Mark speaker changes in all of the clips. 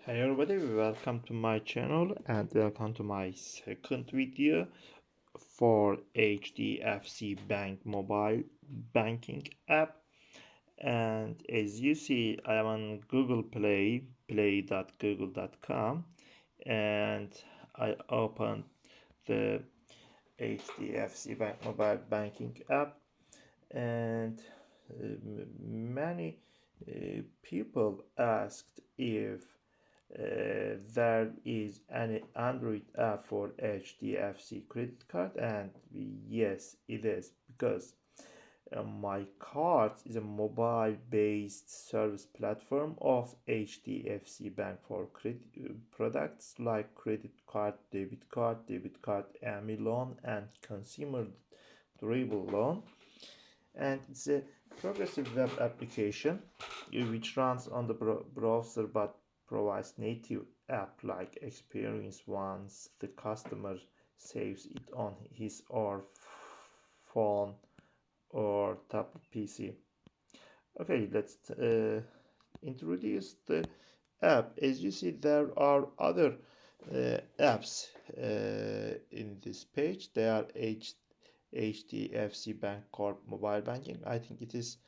Speaker 1: Hey everybody, welcome to my channel and welcome to my second video for HDFC Bank mobile banking app. And as you see, I am on Google Play, play.google.com, and I opened the HDFC Bank mobile banking app, and many people asked if there is an Android app for HDFC credit card, and yes, it is because my card is a mobile based service platform of HDFC Bank for credit products like credit card, debit card, AMI loan, and consumer durable loan. And it's a progressive web application which runs on the browser but provides native app like experience once the customer saves it on his or phone or tablet PC. Okay, let's introduce the app. As you see, there are other apps in this page. They are HDFC Bank Corp mobile banking. I think it is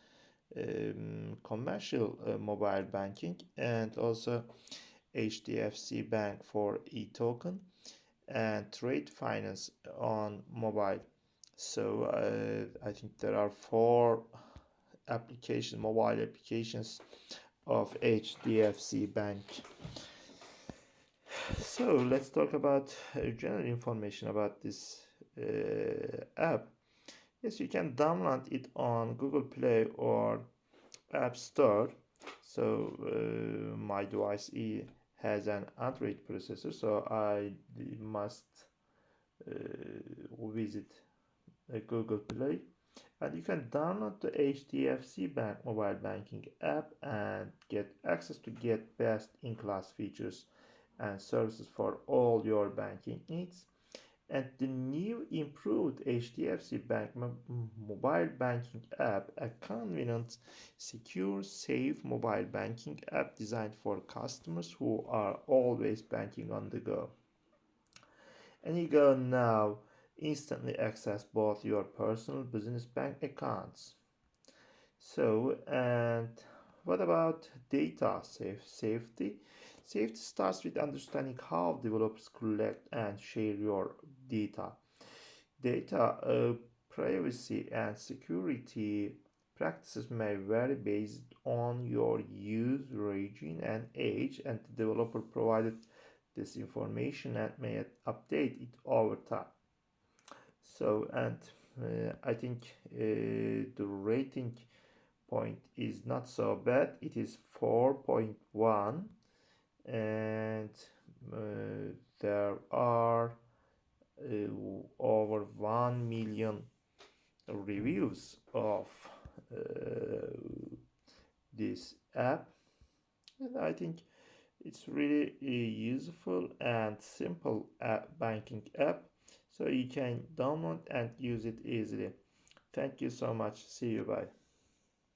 Speaker 1: commercial mobile banking, and also HDFC Bank for e-token and trade finance on mobile. So I think there are four mobile applications of HDFC Bank. So let's talk about general information about this app. Yes, you can download it on Google Play or App Store. So my device has an Android processor, so I must visit Google Play, and you can download the HDFC Bank mobile banking app and get access to get best in class features and services for all your banking needs. And the new improved HDFC Bank mobile banking app, a convenient, secure, safe mobile banking app designed for customers who are always banking on the go. And you go now, instantly access both your personal business bank accounts. So, and what about data safety? Safety starts with understanding how developers collect and share your data. Data privacy and security practices may vary based on your use region and age, and the developer provided this information and may update it over time. So, and I think the rating point is not so bad. It is 4.1, and there are over 1 million reviews of this app, and I think it's really a useful and simple banking app, so you can download and use it easily. Thank you so much. See you. Bye.